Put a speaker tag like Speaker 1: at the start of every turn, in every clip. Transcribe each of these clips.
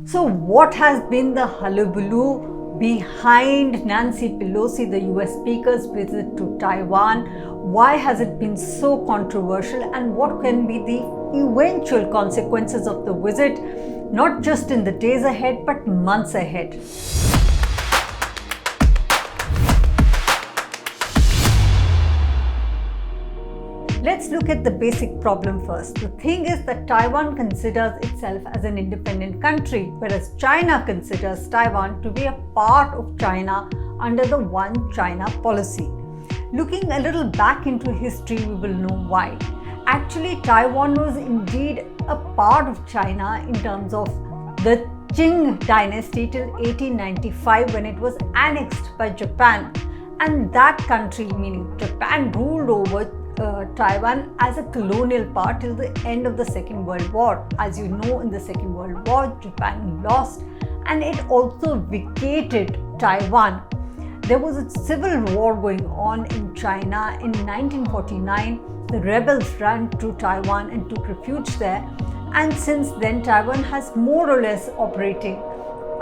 Speaker 1: So, what has been the hullabaloo behind Nancy Pelosi, the US Speaker's visit to Taiwan? Why has it been so controversial, and what can be the eventual consequences of the visit, not just in the days ahead but months ahead? Let's look at the basic problem first. The thing is that Taiwan considers itself as an independent country, whereas China considers Taiwan to be a part of China under the One China policy. Looking a little back into history, we will know why. Actually, Taiwan was indeed a part of China in terms of the Qing dynasty till 1895, when it was annexed by Japan. And that country, meaning Japan, ruled over Taiwan as a colonial power till the end of the Second World War. As you know, in the Second World War, Japan lost, and it also vacated Taiwan. There was a civil war going on in China in 1949. The rebels ran to Taiwan and took refuge there, and since then Taiwan has more or less operating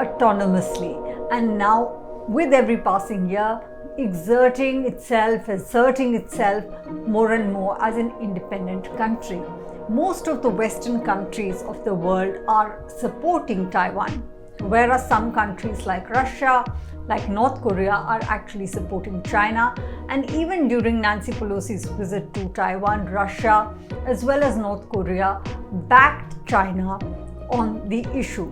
Speaker 1: autonomously, and now with every passing year asserting itself more and more as an independent country. Most of the Western countries of the world are supporting Taiwan, whereas some countries like Russia, like North Korea, are actually supporting China. And even during Nancy Pelosi's visit to Taiwan, Russia as well as North Korea backed China on the issue.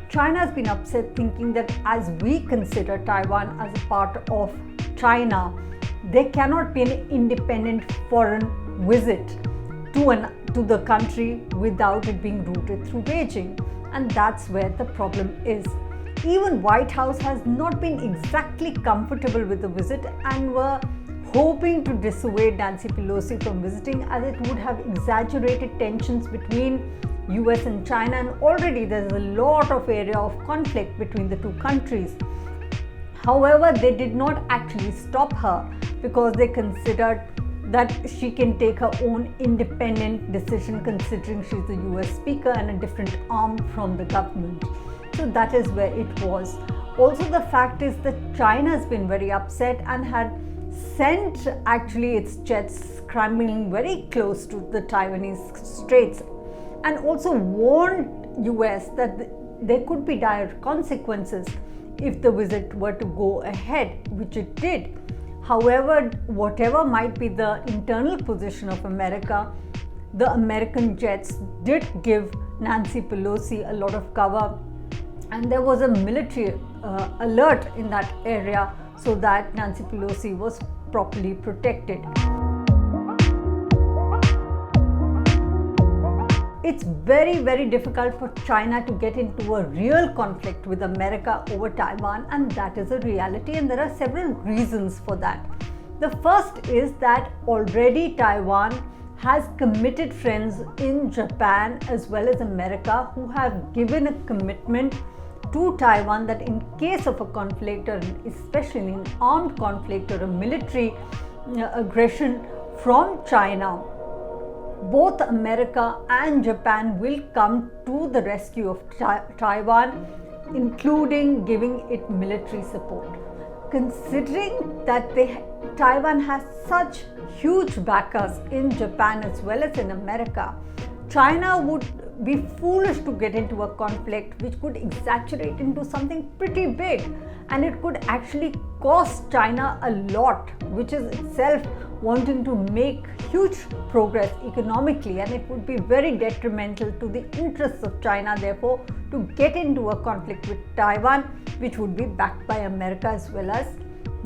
Speaker 1: China has been upset, thinking that as we consider Taiwan as a part of China, there cannot be an independent foreign visit to the country without it being routed through Beijing. And that's where the problem is. Even White House has not been exactly comfortable with the visit and were hoping to dissuade Nancy Pelosi from visiting, as it would have exaggerated tensions between US and China, and already there's a lot of area of conflict between the two countries. However, they did not actually stop her because they considered that she can take her own independent decision, considering she's the US Speaker and a different arm from the government. So that is where it was. Also, the fact is that China has been very upset and had sent actually its jets scrambling very close to the Taiwanese straits, and also warned US that there could be dire consequences if the visit were to go ahead, which it did. However, whatever might be the internal position of America, the American jets did give Nancy Pelosi a lot of cover, and there was a military alert in that area so that Nancy Pelosi was properly protected. It's very, very difficult for China to get into a real conflict with America over Taiwan, and that is a reality, and there are several reasons for that. The first is that already Taiwan has committed friends in Japan as well as America who have given a commitment to Taiwan that in case of a conflict, or especially an armed conflict or a military aggression from China, both America and Japan will come to the rescue of Taiwan, including giving it military support. Considering that Taiwan has such huge backers in Japan as well as in America, China would be foolish to get into a conflict which could exaggerate into something pretty big, and it could actually cost China a lot, which is itself wanting to make huge progress economically, and it would be very detrimental to the interests of China, therefore, to get into a conflict with Taiwan, which would be backed by America as well as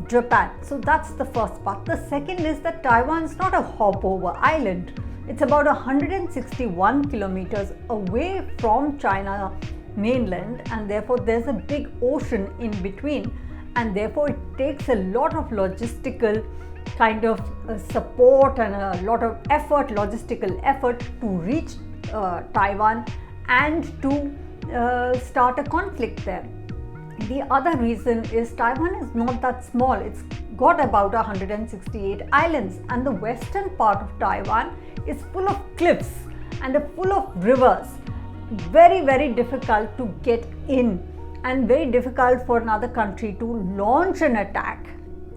Speaker 1: Japan. So that's the first part. The second is that Taiwan is not a hop-over island. It's about 161 kilometers away from China mainland, and therefore there's a big ocean in between, and therefore it takes a lot of logistical kind of support and a lot of logistical effort to reach Taiwan and to start a conflict there. The other reason is Taiwan is not that small. It's got about 168 islands, and the western part of Taiwan is full of cliffs, and full of rivers. Very, very difficult to get in, and very difficult for another country to launch an attack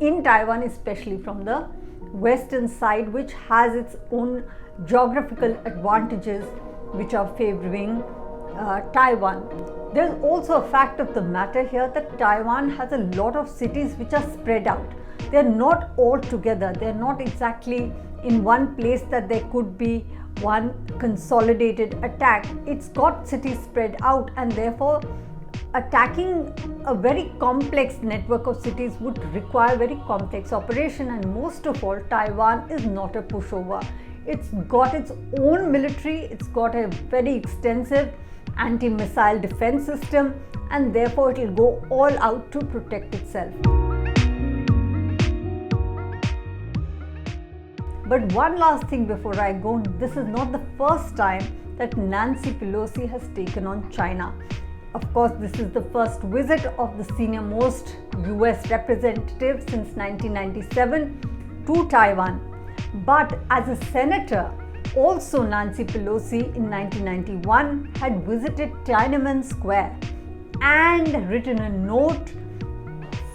Speaker 1: in Taiwan, especially from the western side, which has its own geographical advantages which are favoring Taiwan. There's also a fact of the matter here that Taiwan has a lot of cities which are spread out. They're not all together. They're not exactly in one place that there could be one consolidated attack. It's got cities spread out, and therefore attacking a very complex network of cities would require very complex operation. And most of all, Taiwan is not a pushover. It's got its own military, it's got a very extensive anti-missile defense system, and therefore it will go all out to protect itself. But one last thing before I go, this is not the first time that Nancy Pelosi has taken on China. Of course, this is the first visit of the senior most US representative since 1997 to Taiwan. But as a senator, also Nancy Pelosi in 1991 had visited Tiananmen Square and written a note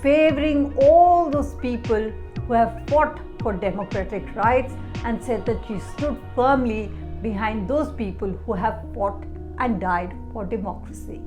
Speaker 1: favoring all those people who have fought for democratic rights, and said that she stood firmly behind those people who have fought and died for democracy.